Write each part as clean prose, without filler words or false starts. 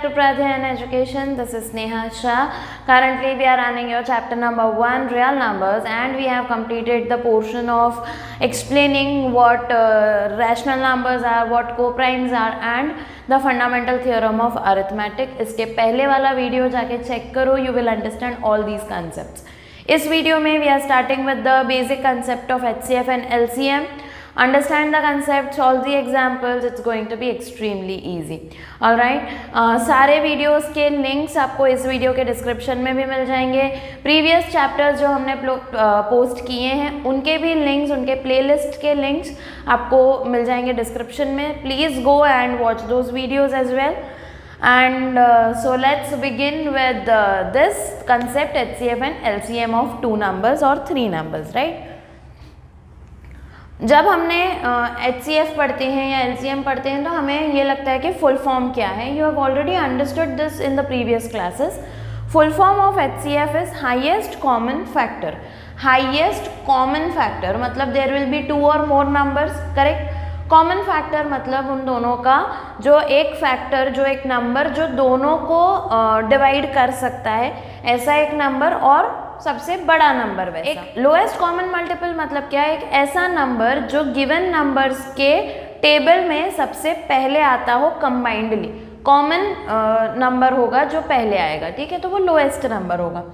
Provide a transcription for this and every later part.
back to Pradhan Education. This is Neha Shah. Currently we are running your chapter number 1 real numbers, and we have completed the portion of explaining what rational numbers are, what co-primes are and the fundamental theorem of arithmetic. इसके पहले वाला video जाके check करो, you will understand all these concepts. इस video में we are starting with the basic concept of HCF and LCM. Understand the concept, solve the examples, it's going to be extremely easy. Alright, सारे videos के links आपको इस video के description में भी मिल जाएंगे. प्रीवियस चैप्टर्स जो हमने पोस्ट किए हैं उनके भी लिंक्स, उनके प्लेलिस्ट के लिंक्स आपको मिल जाएंगे डिस्क्रिप्शन में. Please go and watch those videos as well. And so let's begin with this concept HCF and LCM of two numbers or three numbers, right? जब हमने HCF पढ़ते हैं या LCM पढ़ते हैं तो हमें ये लगता है कि फुल फॉर्म क्या है. You have already understood this in the previous classes. Full form of HCF is highest common factor. Highest common factor मतलब देयर विल बी टू और मोर नंबर्स, करेक्ट. कॉमन फैक्टर मतलब उन दोनों का जो एक फैक्टर, जो एक नंबर जो दोनों को डिवाइड कर सकता है, ऐसा एक नंबर और सबसे बड़ा नंबर वैसा. एक लोएस्ट कॉमन मल्टीपल मतलब क्या है? एक ऐसा नंबर जो गिवन नंबर्स के टेबल में सबसे पहले आता हो कंबाइंडली. कॉमन नंबर होगा जो पहले आएगा, ठीक है, तो वो लोएस्ट नंबर होगा.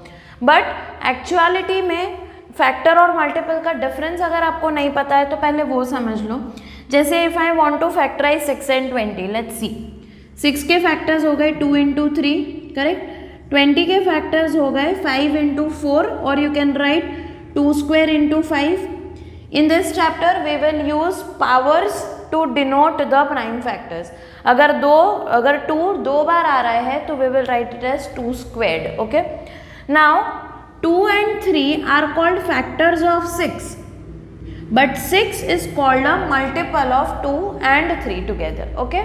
बट एक्चुअलिटी में फैक्टर और मल्टीपल का डिफरेंस अगर आपको नहीं पता है तो पहले वो समझ लो. जैसे if I want to factorize 6 and 20, let's see. 6 के फैक्टर्स हो गए 2 into 3, करेक्ट. 20 के फैक्टर्स हो गए 5 into 4, और you can write 2 square into 5. In this chapter we will use powers to denote the prime factors. अगर 2 दो बार आ रहा है तो we will write it as 2 squared. Okay. Now 2 and 3 are called factors of 6, but 6 is called a multiple of 2 and 3 together. Okay,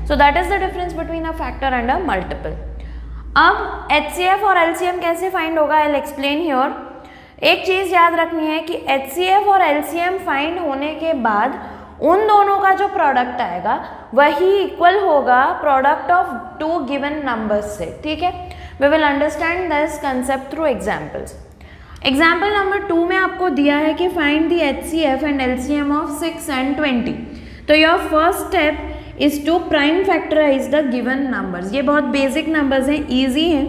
so that is the difference between a factor and a multiple. अब HCF और LCM कैसे find होगा? I'll explain here. एक चीज़ याद रखनी है कि HCF और LCM फाइंड होने के बाद उन दोनों का जो प्रोडक्ट आएगा वही इक्वल होगा product of two given numbers से, ठीक है. We will understand this concept through examples. Example number 2 में आपको दिया है कि find the HCF and LCM of 6 and 20. तो your first step is to prime factorize the given numbers. ये बहुत बेसिक नंबर्स हैं, ईजी हैं,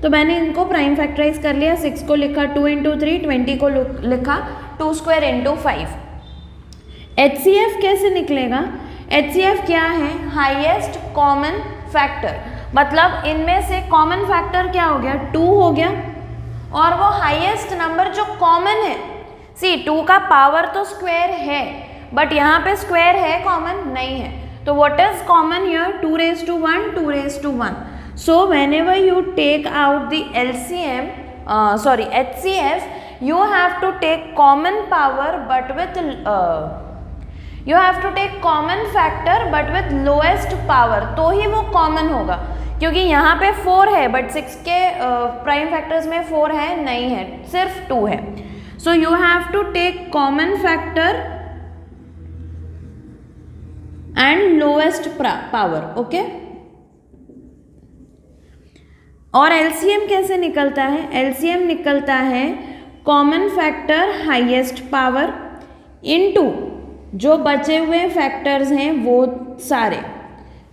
तो मैंने इनको प्राइम फैक्टराइज कर लिया. 6 को लिखा 2 into 3, 20 को लिखा 2 square into 5. HCF कैसे निकलेगा? HCF क्या है? Highest common factor. मतलब इनमें से कॉमन फैक्टर क्या हो गया? 2 हो गया, और वो हाईएस्ट नंबर जो कॉमन है. सी 2 का पावर तो स्क्वायर है, बट यहाँ पे स्क्वायर है, कॉमन नहीं है. तो what is common here? 2 raised to 1, 2 raised to 1. So whenever you take out the HCF, you have to take common power but with you have to take common factor but with lowest power, तो ही वो common होगा. क्योंकि यहाँ पे 4 है but 6 के prime factors में 4 है नहीं है, सिर्फ 2 है. So you have to take common factor and lowest power. Okay. और LCM कैसे निकलता है? LCM निकलता है common factor highest power into जो बचे हुए फैक्टर्स हैं वो सारे,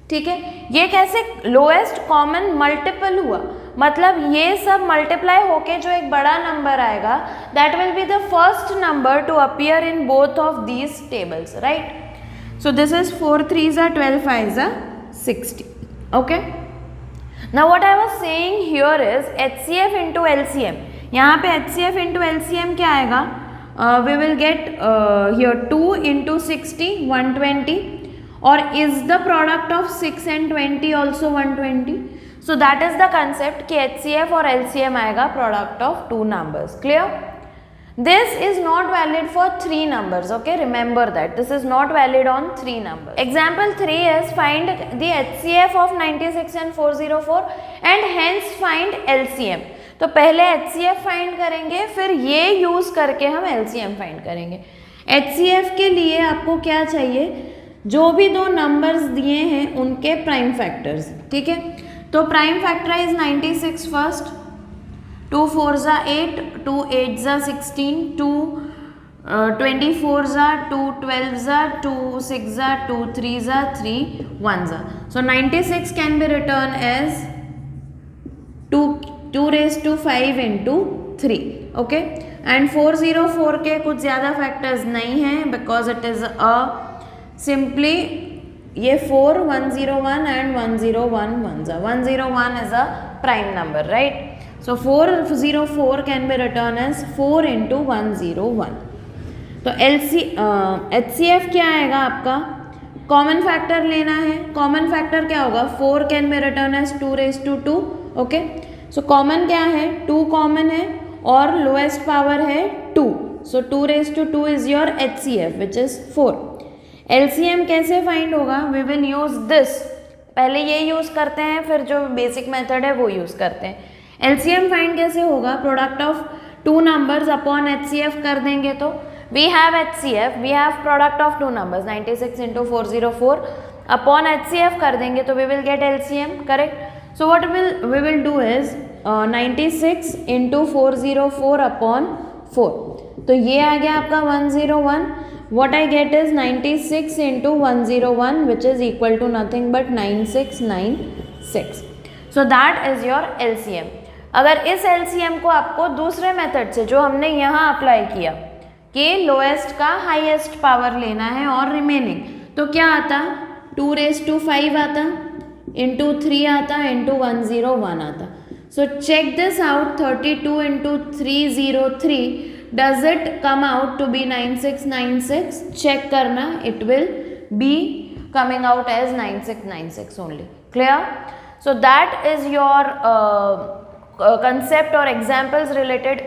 ठीक है. ये कैसे? लोएस्ट कॉमन मल्टीपल हुआ, मतलब ये सब मल्टीप्लाई होके जो एक बड़ा नंबर आएगा that will be the first number two appear in both of these tables, right. So this is 4 3s are 12 5s are 60. Okay. Now what I was saying here is HCF into LCM. यहाँ पे HCF into LCM क्या आएगा? We will get here 2 into 60 120. और is the product of 6 and 20 also 120? So that is the concept कि HCF और LCM आएगा product of two numbers. Clear? This is not valid for 3 numbers. Okay, remember that this is not valid on 3 numbers. Example 3 is find the HCF of 96 and 404 and hence find LCM. तो पहले HCF find करेंगे, फिर ये use करके हम LCM find करेंगे. HCF के लिए आपको क्या चाहिए? जो भी दो नंबर्स दिए हैं उनके प्राइम फैक्टर्स, ठीक है. तो प्राइम फैक्टराइज 96 फर्स्ट, 2 4 ज़ा 8, 2 8 ज़ा 16, 2 24 ज़ा 2 12 ज़ा 2 6 ज़ा 2 3 ज़ा 3 1 ज़ा. So 96 can be written as 2 raised to 5 into 3. Okay, and 404 के कुछ ज़्यादा फैक्टर्स नहीं हैं because it is a simply ये 4 101 and 101 1 ज़ा. 101 is a prime number, right? So 404 can be written as 4 into 101. तो HCF क्या आएगा आपका? कॉमन फैक्टर लेना है. कॉमन फैक्टर क्या होगा? 4 can be written as 2 raised to 2. Okay, so common क्या है? 2 कॉमन है और लोएस्ट पावर है 2. So 2 raised to 2 is your HCF which is 4. LCM कैसे फाइंड होगा? We will use this. पहले ये यूज करते हैं, फिर जो बेसिक मेथड है वो यूज करते हैं. LCM फाइंड कैसे होगा? Product of 2 numbers upon HCF कर देंगे तो we have HCF, we have product of 2 numbers 96 into 404 upon HCF कर देंगे तो we will get LCM, correct? So what we will do is 96 into 404 upon 4. तो ये आ गया आपका 101. What I get is 96 into 101 which is equal to nothing but 9696. So that is your LCM. अगर इस LCM को आपको दूसरे मेथड से जो हमने यहाँ अप्लाई किया कि लोएस्ट का हाईएस्ट पावर लेना है और रिमेनिंग, तो क्या आता? 2 raised to 5 आता, इंटू 3 आता, इंटू 101 आता. So check this out. 32 into 303 does it come out to be 9696? Check करना, it will be coming out as 9696 only. Clear? So that is your concept और एग्जाम्पल्स रिलेटेड.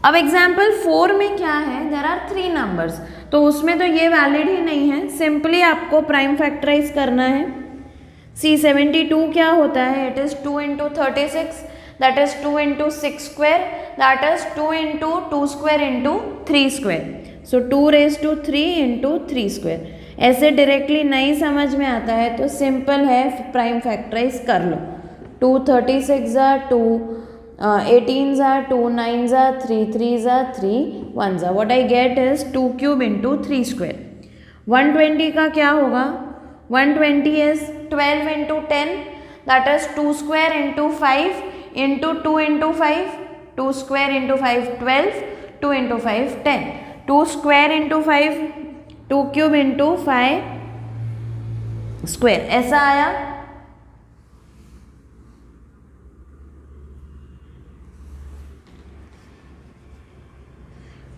अब example 4 में क्या है? There are 3 numbers, तो उसमें तो ये वैलिड ही नहीं है. सिंपली आपको प्राइम फैक्टराइज करना है. सी 72 क्या होता है? It is 2 into 36, that is 2 into 6 square, that is 2 into 2 square into 3 square. So 2 raised to 3 into 3 square. ऐसे डायरेक्टली नहीं समझ में आता है तो सिंपल है, प्राइम फैक्टराइज कर लो. 2 36 ज़ा 2, 18 ज़ा 2, 9 ज़ा 3, 3 ज़ा 3, 1 ज़ा. What I get is 2 cube into 3 square. 120 का क्या होगा? 120 is 12 into 10, that is 2 square into 5 into 2 into 5, 2 square into 5 12, 2 into 5 10, 2 square into 5, 2 cube into 5 square. ऐसा आया.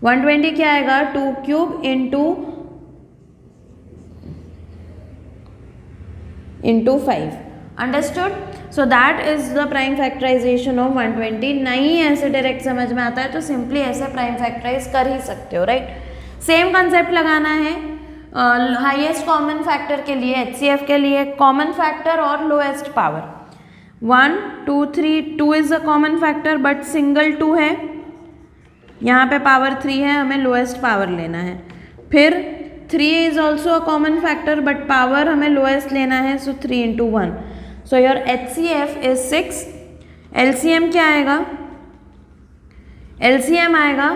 120 क्या आएगा? 2 cube into 5. Understood? So that is the prime factorization of 120. नहीं ऐसे direct समझ में आता है तो सिंपली ऐसे प्राइम फैक्टराइज कर ही सकते हो, राइट? सेम कंसेप्ट लगाना है हाईएस्ट कॉमन फैक्टर के लिए, HCF के लिए. कॉमन फैक्टर और lowest power 1 2 3. 2 is a common factor but single 2 है. यहाँ पे पावर 3 है, हमें लोएस्ट पावर लेना है. फिर 3 is also a common factor but power हमें लोएस्ट लेना है. सो 3 into 1. So your HCF is 6. LCM क्या आएगा? LCM आएगा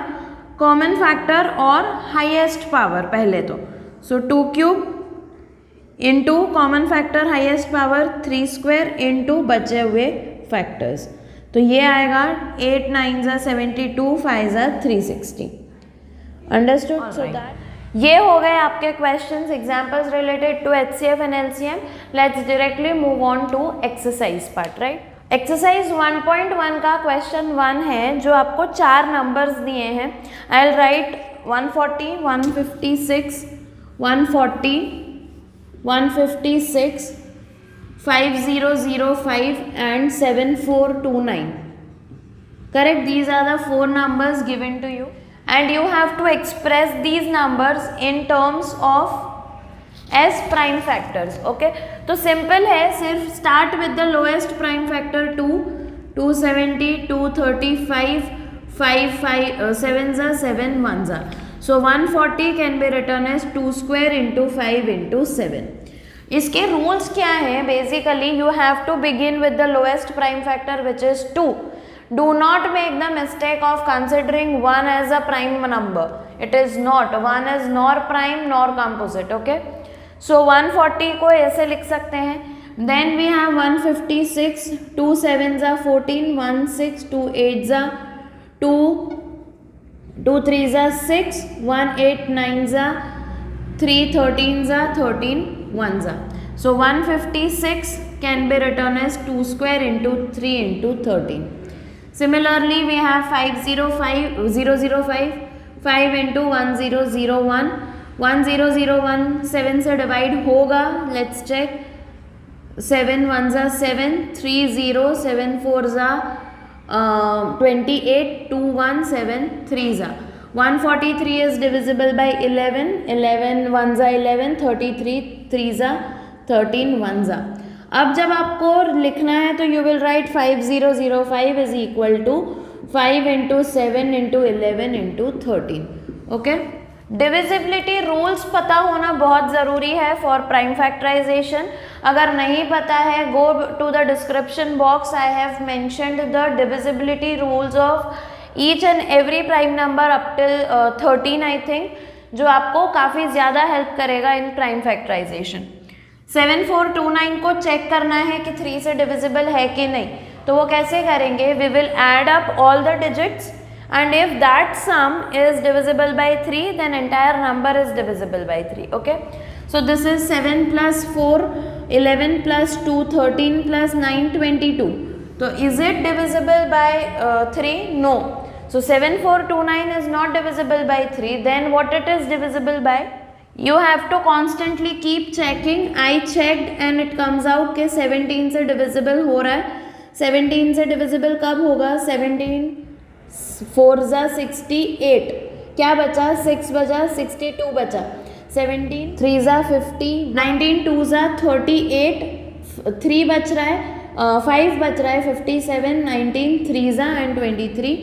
कॉमन फैक्टर और हाईएस्ट पावर पहले तो. सो 2 cube into common factor highest power 3 square into बचे हुए फैक्टर्स. तो ये आएगा 8 9 ज़ा 72, 5 ज़ा 360. अंडरस्टूड? सो दैट ये हो गए आपके questions, examples related to HCF and LCM. Let's directly move on to exercise part, right? Exercise 1.1 का क्वेश्चन 1 है जो आपको 4 नंबर्स दिए हैं. I will write 140, 156, 140, 156, 5005 and 7429. Correct? These are the 4 numbers given to you and you have to express these numbers in terms of as prime factors. Okay? तो simple है, सिर्फ start with the lowest prime factor 2, 270, 235, 7 ज़ा 7, 1 ज़ा. So 140 can be written as 2 square into 5 into 7. इसके rules क्या है? Basically you have to begin with the lowest prime factor which is 2. Do not make the mistake of considering 1 as a prime number. It is not. 1 is nor prime nor composite. Okay. So 140 को ऐसे लिख सकते हैं. Then we have 156. 2 7s are 14. 1 6. 2 8s are 2. 2 3s are 6. 1 8 9s are 3. 13s are 13. 1s are. So 156 can be written as 2 square into 3 into 13. Similarly, we have 505 5 into 1001. 1001 7 से divide होगा. Let's check. 7 1s are 7. 3 0 7 4s are 28. 2 1 7 3s are 143 is divisible by 11. 11 1s are 11. 33 3s are 13 1s are. अब जब आपको लिखना है तो you will write 5005 is equal to 5 into 7 into 11 into 13. Okay. Divisibility rules पता होना बहुत ज़रूरी है फॉर प्राइम फैक्टराइजेशन. अगर नहीं पता है, go to the description box. I have mentioned the divisibility rules of each and every prime number up till 13 I think, जो आपको काफ़ी ज़्यादा हेल्प करेगा इन प्राइम फैक्टराइजेशन. 7429 को चेक करना है कि 3 से डिविजिबल है कि नहीं. तो वो कैसे करेंगे? We will add up all the digits and if that sum is divisible by 3 then entire number is divisible by 3. Okay. So this is 7 + 4 11 + 2 13 + 9 22. तो is it divisible by 3? No. So 7429 is not divisible by 3. Then what it is divisible by? You have to constantly keep checking. I checked and it comes out कि 17 से divisible हो रहा है. 17 से divisible कब होगा? 17 4s are 68. क्या बचा? 6 बचा, 62 बचा. 17 3s are 50. 19 2s are 38. 3 बच रहा है, 5 बच रहा है, 57. 19 3s are and 23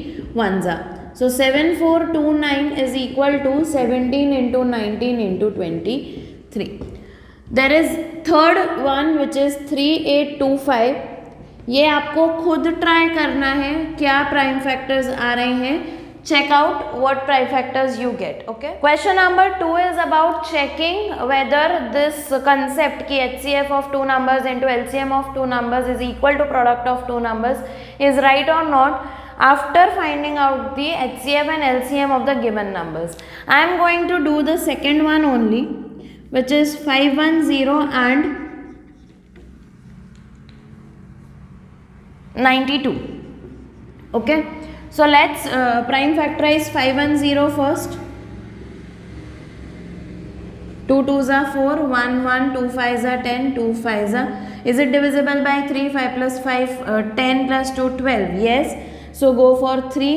1s are. So 7429 is equal to 17 into 19 into 23. There is third one which is 3825. ये आपको खुद ट्राई करना है क्या प्राइम फैक्टर्स आ रहे हैं. check out what prime factors you get. Okay. Question number 2 is about checking whether this concept ki HCF of two numbers into LCM of two numbers is equal to product of two numbers is right or not after finding out the HCF and LCM of the given numbers. I am going to do the second one only, which is 510 and 92. Okay. So let's prime factorize 510 first. 2 2s are 4, 1 1, 2 5s are 10, 2 5s are. Is it divisible by 3? 5 plus 5, 10 plus 2, 12. Yes. So go for 3.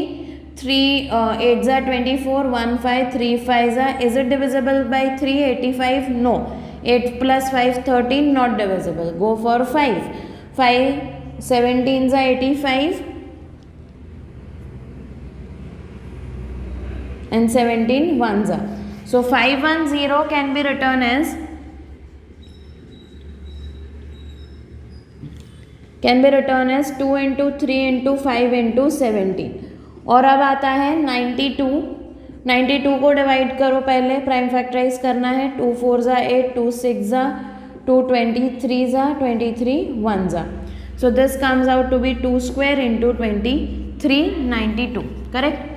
3 8s are 24, 1 5, 3 5s are. Is it divisible by 3? 85? No. 8 plus 5, 13, not divisible. Go for 5. 5 17s are 85 and 17 1s are. So 510 can be written as 2 into 3 into 5 into 17. और अब आता है 92. 92 को divide करो, पहले prime factorise करना है. 2 4s are 8, 2 6s are 2 23s are 23 1s are. So this comes out to be 2 square into 23 92. Correct.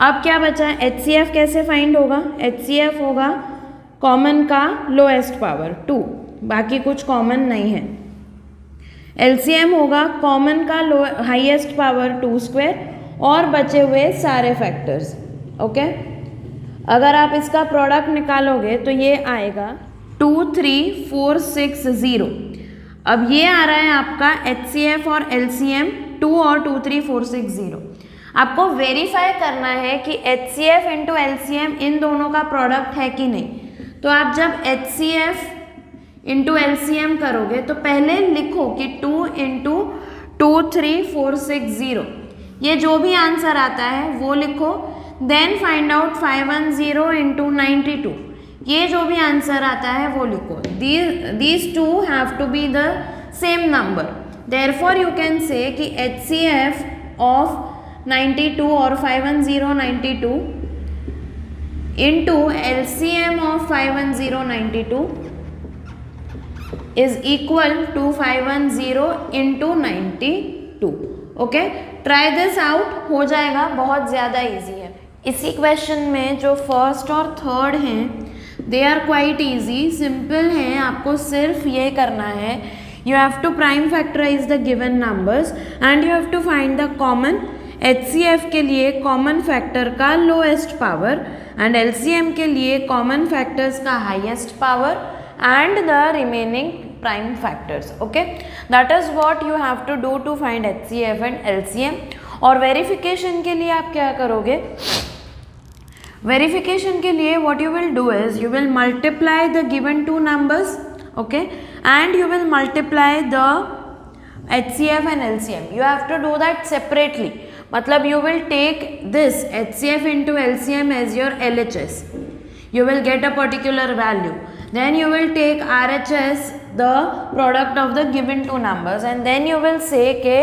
अब क्या बचा? HCF कैसे फाइंड होगा? HCF होगा कॉमन का लोएस्ट पावर 2, बाकी कुछ कॉमन नहीं है. LCM होगा कॉमन का हाईएस्ट पावर 2 स्क्वायर और बचे हुए सारे फैक्टर्स. ओके. अगर आप इसका प्रोडक्ट निकालोगे तो ये आएगा 2 3 4 6 0. अब ये आ रहा है आपका HCF और LCM 2 और 2 3 4 6 0. आपको वेरीफाई करना है कि HCF इंटू LCM इन दोनों का प्रोडक्ट है कि नहीं. तो आप जब HCF इंटू LCM करोगे तो पहले लिखो कि 2 इंटू 2 3 4 6 0. ये जो भी आंसर आता है वो लिखो. Then find out 510 into 92. ये जो भी आंसर आता है वो लिखो. These two have to be the same number. Therefore you can say कि HCF of 92 or 51092 into LCM of 51092 is equal to 510 into 92. Okay, try this out, हो जाएगा, बहुत ज़्यादा इजी है. इसी क्वेश्चन में जो फर्स्ट और थर्ड हैं they are quite easy, simple हैं. आपको सिर्फ ये करना है, you have to prime factorize the given numbers and you have to find the common. HCF के लिए कॉमन फैक्टर का लोएस्ट पावर एंड LCM के लिए कॉमन फैक्टर्स का highest power and the remaining prime factors. Okay, that is what you have to do to find HCF and LCM. और verification के लिए आप क्या करोगे? वेरिफिकेशन के लिए what you will do is you will multiply the given two numbers, okay, and you will multiply the HCF and LCM. You have to do that separately. मतलब you will take this HCF into LCM as your LHS. You will get a particular value. Then you will take RHS, the product of the given two numbers, and then you will say ke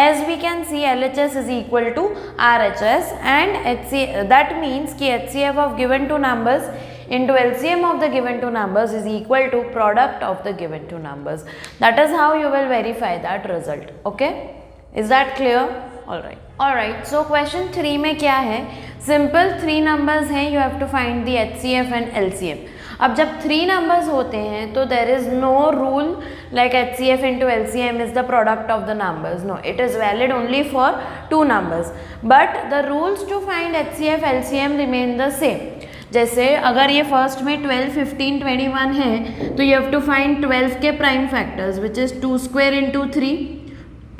as we can see LHS is equal to RHS and that means ki HCF of given two numbers into LCM of the given two numbers is equal to product of the given two numbers. That is how you will verify that result. Okay, is that clear? Alright, so question 3 में क्या है? Simple 3 numbers हैं, you have to find the HCF and LCM. अब जब 3 numbers होते हैं तो there is no rule like HCF into LCM is the product of the numbers. No, it is valid only for 2 numbers. But the rules to find HCF, LCM remain the same. जैसे अगर ये first में 12, 15, 21 है तो you have to find 12 के prime factors which is 2 square into 3,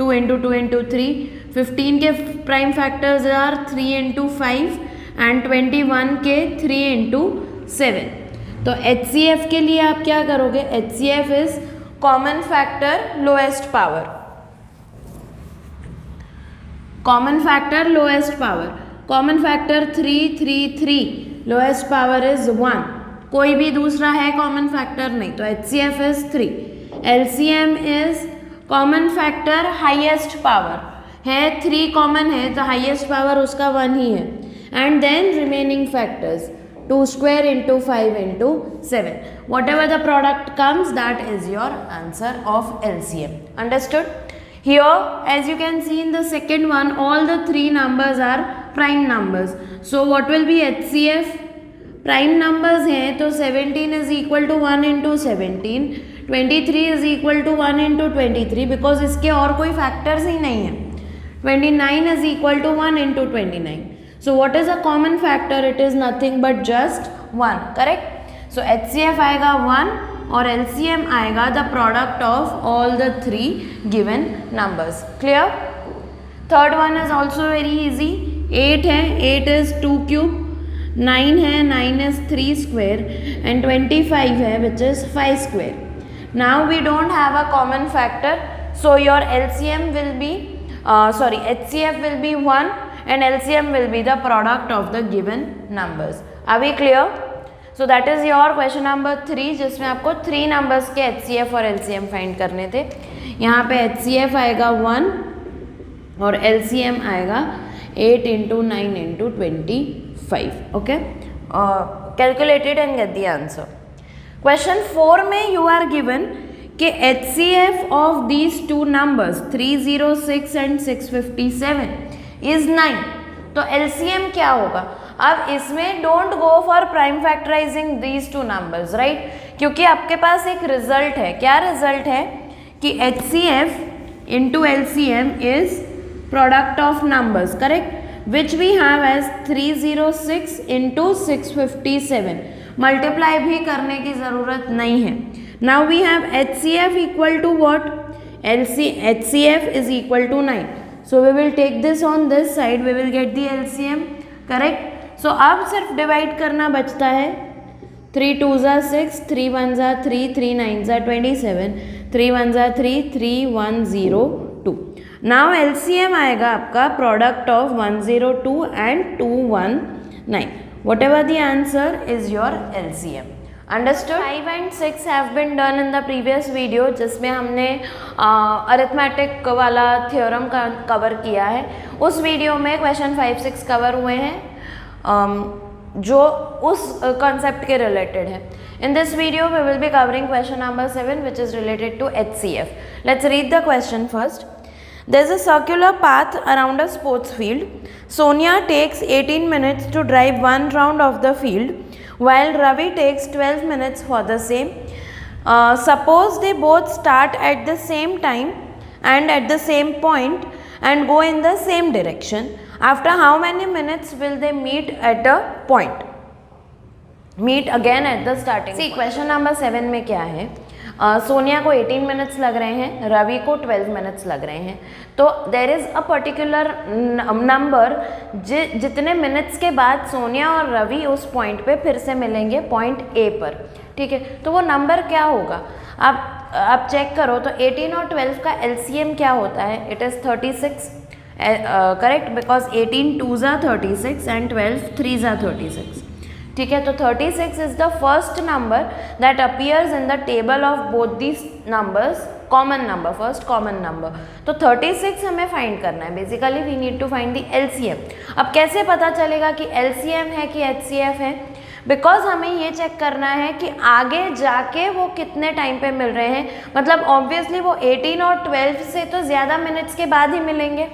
2 into 2 into 3. 15 के prime factors are 3 into 5 and 21 के 3 into 7. तो HCF के लिए आप क्या करोगे? HCF is common factor lowest power. Common factor lowest power. Common factor 3, 3, 3. Lowest power is 1. कोई भी दूसरा है कॉमन फैक्टर? नहीं. तो HCF is 3. LCM is common factor highest power है. 3 कॉमन है तो हाईएस्ट पावर उसका 1 ही है. And then remaining factors 2 square into 5 into 7. Whatever the product comes, that is your answer of LCM. Understood? Here, as you can see in the second one, all the 3 numbers are prime numbers. So, what will be HCF? Prime numbers हैं तो 17 is equal to 1 into 17. 23 is equal to 1 into 23 because इसके और कोई factors ही नहीं है. 29 is equal to 1 into 29. So what is a common factor? It is nothing but just 1. Correct? So HCF आएगा 1 और LCM आएगा the product of all the 3 given numbers. Clear? Third one is also very easy. 8 है, 8 is 2 cube. 9 है, 9 is 3 square and 25 है which is 5 square. Now we don't have a common factor, so your LCM will be HCF will be 1 and LCM will be the product of the given numbers. Are we clear? So that is your question number 3 जिसमें आपको 3 numbers के HCF और LCM find करने थे. यहाँ पे HCF आएगा 1 और LCM आएगा 8 into 9 into 25. Okay? Calculated and get the answer. Question 4 में you are given कि HCF of these two numbers 306 and 657 is 9. तो LCM क्या होगा? अब इसमें don't go for prime factorising these two numbers, right? क्योंकि आपके पास एक रिजल्ट है. क्या रिजल्ट है? कि HCF into LCM is product of numbers, correct? Which we have as 306 into 657. Multiply भी करने की ज़रूरत नहीं है. Now we have HCF equal to what? HCF is equal to 9. So we will take this on this side. We will get the LCM, correct? So अब सिर्फ divide करना बचता है. 3 2s are 6, 3 1s are 3, 3 9s are 27, 3 1s are 3, 3 1 0 2. Now LCM आएगा आपका product of 102 and 219. Whatever the answer is your LCM. Understood. 5 and 6 have been done in the previous video, जिसमें हमने arithmetic वाला थ्योरम का cover किया है। उस video में क्वेश्चन 5, 6 कवर हुए हैं जो उस कॉन्सेप्ट के रिलेटेड है। In this video we will be covering question number 7 which is related to HCF. Let's read the question first. There is a circular path around a sports field. Sonia takes 18 minutes to drive one round of the field, while Ravi takes 12 minutes for the same. Suppose they both start at the same time and at the same point and go in the same direction. After how many minutes will they meet at a point? Meet again at the starting. See, question number 7 में क्या है? सोनिया को 18 minutes लग रहे हैं, रवि को 12 minutes लग रहे हैं। तो there is a particular number जितने मिनट्स के बाद सोनिया और रवि उस पॉइंट पे फिर से मिलेंगे पॉइंट ए पर, ठीक है। तो वो नंबर क्या होगा आप चेक करो। तो 18 और 12 का LCM क्या होता है? It is 36, correct, because 18 2s are 36 and 12 3s are 36, ठीक है। तो 36 is the first number that appears in the table of both these numbers, common number, first common number. तो 36 हमें फाइंड करना है। Basically we need to find the LCM. अब कैसे पता चलेगा कि LCM है कि HCF है? बिकॉज हमें ये चेक करना है कि आगे जाके वो कितने टाइम पे मिल रहे हैं। मतलब ऑब्वियसली वो 18 और 12 से तो ज़्यादा मिनट्स के बाद ही मिलेंगे।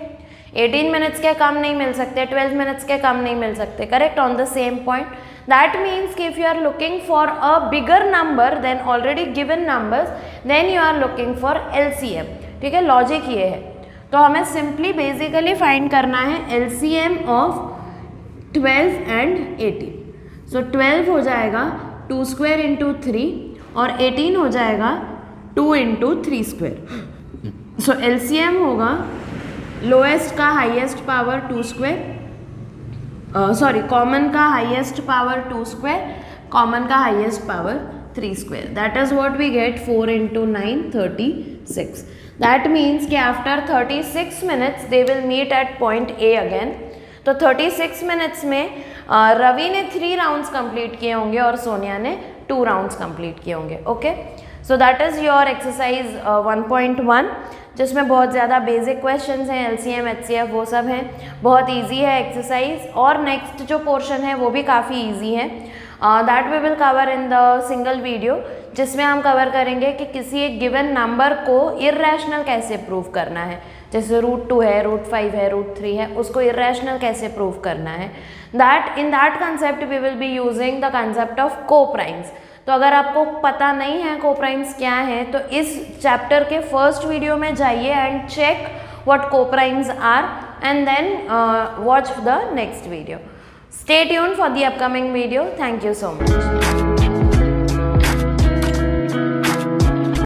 18 मिनट्स के कम नहीं मिल सकते, 12 मिनट्स के कम नहीं मिल सकते, correct, on the same point. That means कि if you are looking for a bigger number than already given numbers, then you are looking for LCM. ठीक है, लॉजिक ये है. तो हमें सिंपली बेसिकली फाइंड करना है LCM ऑफ 12 एंड 18. सो 12 हो जाएगा 2 स्क्वायर इंटू 3 और 18 हो जाएगा 2 इंटू 3 स्क्वायर. सो LCM होगा लोएस्ट का highest power 2 square, sorry common का हाईएस्ट पावर 2 स्क्वायर, कॉमन का highest power 3 square. That is what we get 4 into 9 36. That means कि after 36 minutes they will meet at point A again. तो 36 minutes में रवि ने 3 rounds complete किए होंगे और सोनिया ने 2 राउंड्स कंप्लीट किए होंगे. Okay, so that is your exercise 1.1, जिसमें बहुत ज़्यादा बेसिक क्वेश्चंस हैं, LCM HCF वो सब हैं. बहुत इजी है एक्सरसाइज. और नेक्स्ट जो पोर्शन है वो भी काफ़ी इजी है. That we will cover in the single video, जिसमें हम कवर करेंगे कि किसी एक गिवन नंबर को इर्रेशनल कैसे प्रूव करना है. जैसे √2 है, √5 है, √3 है, उसको इर्रेशनल कैसे प्रूव करना है. That in that concept we will be using the concept of coprimes. तो अगर आपको पता नहीं है कोप्राइम्स क्या है, तो इस चैप्टर के फर्स्ट वीडियो में जाइए and check what coprimes are and then watch the next video. Stay tuned for the upcoming video. Thank you so much.